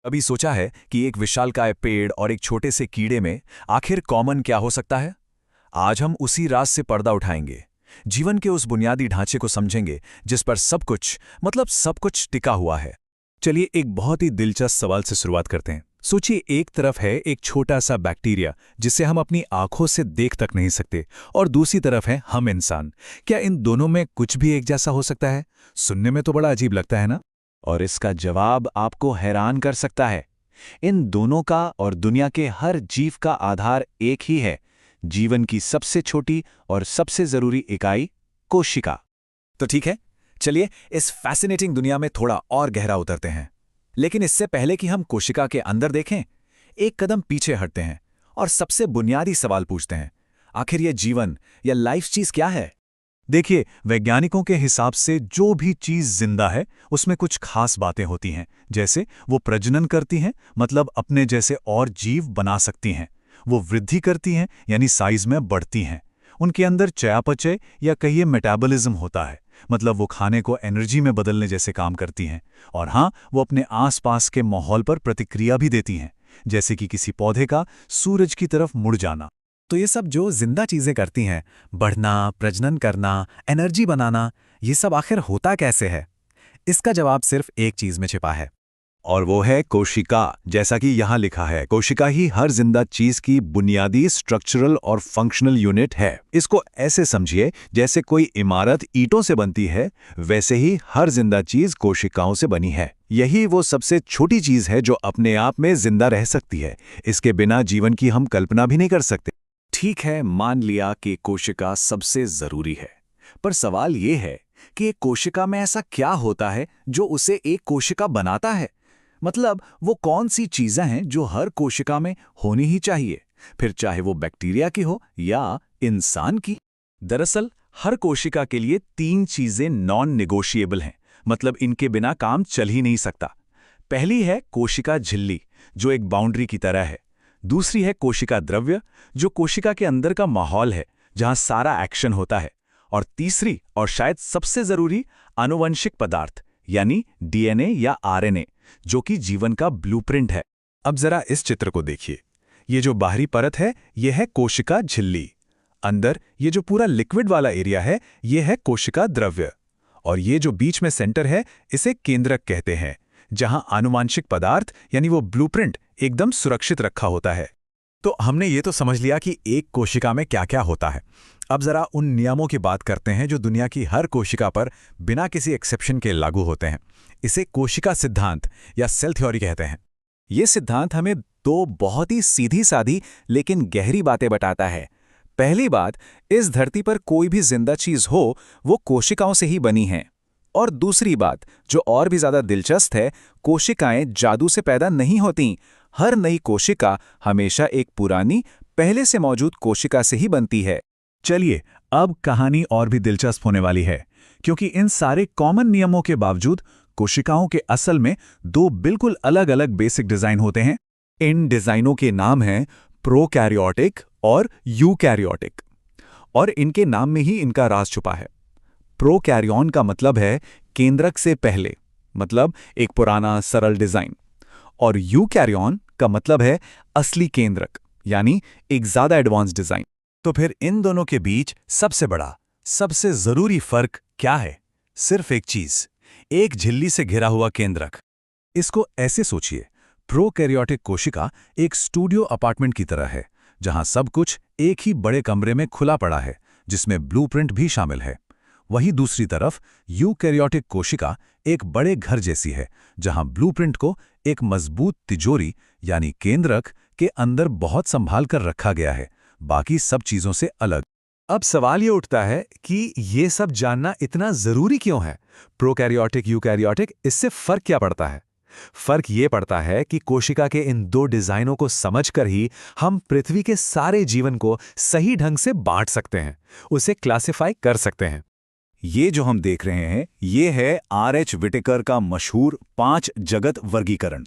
कभी सोचा है कि एक विशालकाय पेड़ और एक छोटे से कीड़े में आखिर कॉमन क्या हो सकता है? आज हम उसी राज से पर्दा उठाएंगे, जीवन के उस बुनियादी ढांचे को समझेंगे जिस पर सब कुछ, मतलब सब कुछ टिका हुआ है। चलिए एक बहुत ही दिलचस्प सवाल से शुरुआत करते हैं। सोचिए, एक तरफ है एक छोटा सा बैक्टीरिया जिसे हम अपनी आंखों से देख तक नहीं सकते, और दूसरी तरफ है हम इंसान। क्या इन दोनों में कुछ भी एक जैसा हो सकता है? सुनने में तो बड़ा अजीब लगता है ना? और इसका जवाब आपको हैरान कर सकता है। इन दोनों का और दुनिया के हर जीव का आधार एक ही है, जीवन की सबसे छोटी और सबसे जरूरी इकाई, कोशिका। तो ठीक है, चलिए इस फैसिनेटिंग दुनिया में थोड़ा और गहरा उतरते हैं। लेकिन इससे पहले कि हम कोशिका के अंदर देखें, एक कदम पीछे हटते हैं और सबसे बुनियादी सवाल पूछते हैं, आखिर ये जीवन या लाइफ चीज क्या है? देखिए, वैज्ञानिकों के हिसाब से जो भी चीज जिंदा है उसमें कुछ खास बातें होती हैं। जैसे वो प्रजनन करती हैं, मतलब अपने जैसे और जीव बना सकती हैं। वो वृद्धि करती हैं, यानी साइज में बढ़ती हैं। उनके अंदर चयापचय या कहिए मेटाबॉलिज्म होता है, मतलब वो खाने को एनर्जी में बदलने जैसे काम करती हैं। और हाँ, वो अपने आसपास के माहौल पर प्रतिक्रिया भी देती हैं, जैसे कि किसी पौधे का सूरज की तरफ मुड़ जाना। तो ये सब जो जिंदा चीजें करती हैं, बढ़ना, प्रजनन करना, एनर्जी बनाना, ये सब आखिर होता कैसे है? इसका जवाब सिर्फ एक चीज में छिपा है, और वो है कोशिका। जैसा कि यहाँ लिखा है, कोशिका ही हर जिंदा चीज की बुनियादी स्ट्रक्चरल और फंक्शनल यूनिट है। इसको ऐसे समझिए, जैसे कोई इमारत ईंटों से बनती है, वैसे ही हर जिंदा चीज कोशिकाओं से बनी है। यही वो सबसे छोटी चीज है जो अपने आप में जिंदा रह सकती है। इसके बिना जीवन की हम कल्पना भी नहीं कर सकते। ठीक है, मान लिया कि कोशिका सबसे जरूरी है, पर सवाल ये है कि एक कोशिका में ऐसा क्या होता है जो उसे एक कोशिका बनाता है? मतलब वो कौन सी चीजें हैं जो हर कोशिका में होनी ही चाहिए, फिर चाहे वो बैक्टीरिया की हो या इंसान की? दरअसल हर कोशिका के लिए 3 चीजें नॉन नेगोशिएबल हैं, मतलब इनके बिना काम चल ही नहीं सकता। पहली है कोशिका झिल्ली, जो एक बाउंड्री की तरह है। दूसरी है कोशिका द्रव्य, जो कोशिका के अंदर का माहौल है, जहां सारा एक्शन होता है। और तीसरी और शायद सबसे जरूरी, आनुवंशिक पदार्थ, यानी डीएनए या आरएनए, जो कि जीवन का ब्लूप्रिंट है। अब जरा इस चित्र को देखिए। ये जो बाहरी परत है, ये है कोशिका झिल्ली। अंदर ये जो पूरा लिक्विड वाला एरिया है, ये है कोशिका द्रव्य। और ये जो बीच में सेंटर है, इसे केंद्रक कहते हैं, जहां आनुवांशिक पदार्थ यानी वो ब्लूप्रिंट एकदम सुरक्षित रखा होता है। तो हमने ये तो समझ लिया कि एक कोशिका में क्या क्या होता है। अब जरा उन नियमों की बात करते हैं जो दुनिया की हर कोशिका पर बिना किसी एक्सेप्शन के लागू होते हैं। इसे कोशिका सिद्धांत या सेल थ्योरी कहते हैं। ये सिद्धांत हमें 2 बहुत ही सीधी सादी लेकिन गहरी बातें बताता है। पहली बात, इस धरती पर कोई भी जिंदा चीज हो वो कोशिकाओं से ही बनी है। और दूसरी बात, जो और भी ज्यादा दिलचस्प है, कोशिकाएं जादू से पैदा नहीं होती। हर नई कोशिका हमेशा एक पुरानी, पहले से मौजूद कोशिका से ही बनती है। चलिए, अब कहानी और भी दिलचस्प होने वाली है, क्योंकि इन सारे कॉमन नियमों के बावजूद कोशिकाओं के असल में 2 बिल्कुल अलग अलग बेसिक डिजाइन होते हैं। इन डिजाइनों के नाम हैं प्रोकैरियोटिक और यूकैरियोटिक, और इनके नाम में ही इनका राज छुपा है। प्रोकैरियोन का मतलब है केंद्रक से पहले, मतलब एक पुराना सरल डिजाइन। और यूकैरियोन का मतलब है असली केंद्रक, यानी एक ज्यादा एडवांस डिजाइन। तो फिर इन दोनों के बीच सबसे बड़ा, सबसे जरूरी फर्क क्या है? सिर्फ एक चीज, एक झिल्ली से घिरा हुआ केंद्रक। इसको ऐसे सोचिए, प्रोकैरियोटिक कोशिका एक स्टूडियो अपार्टमेंट की तरह है, जहां सब कुछ एक ही बड़े कमरे में खुला पड़ा है, जिसमें ब्लूप्रिंट भी शामिल है। वहीं दूसरी तरफ यूकैरियोटिक कोशिका एक बड़े घर जैसी है, जहां ब्लूप्रिंट को एक मजबूत तिजोरी यानी केंद्रक के अंदर बहुत संभाल कर रखा गया है, बाकी सब चीजों से अलग। अब सवाल ये उठता है कि ये सब जानना इतना जरूरी क्यों है? प्रोकैरियोटिक, यूकैरियोटिक, इससे फर्क क्या पड़ता है? फर्क ये पड़ता है कि कोशिका के इन 2 डिजाइनों को समझकर ही हम पृथ्वी के सारे जीवन को सही ढंग से बांट सकते हैं, उसे क्लासिफाई कर सकते हैं। ये जो हम देख रहे हैं, ये है आर.एच. विटेकर का मशहूर 5 जगत वर्गीकरण।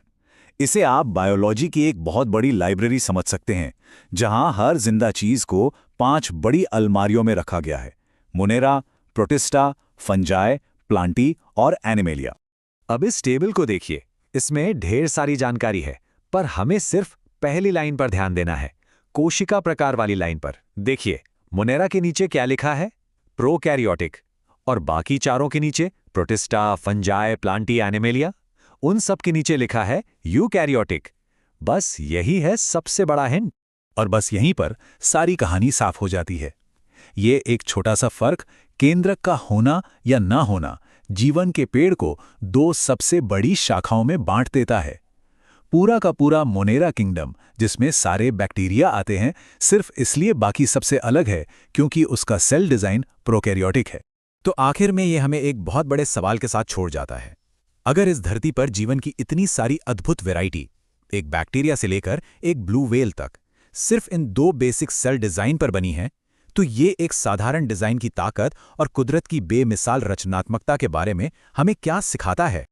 इसे आप बायोलॉजी की एक बहुत बड़ी लाइब्रेरी समझ सकते हैं, जहां हर जिंदा चीज को 5 बड़ी अलमारियों में रखा गया है। मोनेरा, प्रोटिस्टा, फंजाई, प्लांटी और एनिमेलिया। अब इस टेबल को देखिए, इसमें ढेर सारी जानकारी है, पर हमें सिर्फ पहली लाइन पर ध्यान देना है, कोशिका प्रकार वाली लाइन पर। देखिए, मोनेरा के नीचे क्या लिखा है? प्रोकैरियोटिक। और बाकी चारों के नीचे प्रोटिस्टा, फंजाई, प्लांटी, एनिमेलिया, उन सब के नीचे लिखा है यूकैरियोटिक। बस यही है सबसे बड़ा हिंट। और बस यहीं पर सारी कहानी साफ हो जाती है। ये एक छोटा सा फर्क, केंद्रक का होना या ना होना, जीवन के पेड़ को दो सबसे बड़ी शाखाओं में बांट देता है। पूरा का पूरा मोनेरा किंगडम, जिसमें सारे बैक्टीरिया आते हैं, सिर्फ इसलिए बाकी सबसे अलग है क्योंकि उसका सेल डिजाइन प्रोकैरियोटिक है। तो आखिर में ये हमें एक बहुत बड़े सवाल के साथ छोड़ जाता है। अगर इस धरती पर जीवन की इतनी सारी अद्भुत वैरायटी, एक बैक्टीरिया से लेकर एक ब्लू व्हेल तक, सिर्फ इन दो बेसिक सेल डिजाइन पर बनी है, तो ये एक साधारण डिजाइन की ताकत और कुदरत की बेमिसाल रचनात्मकता के बारे में हमें क्या सिखाता है?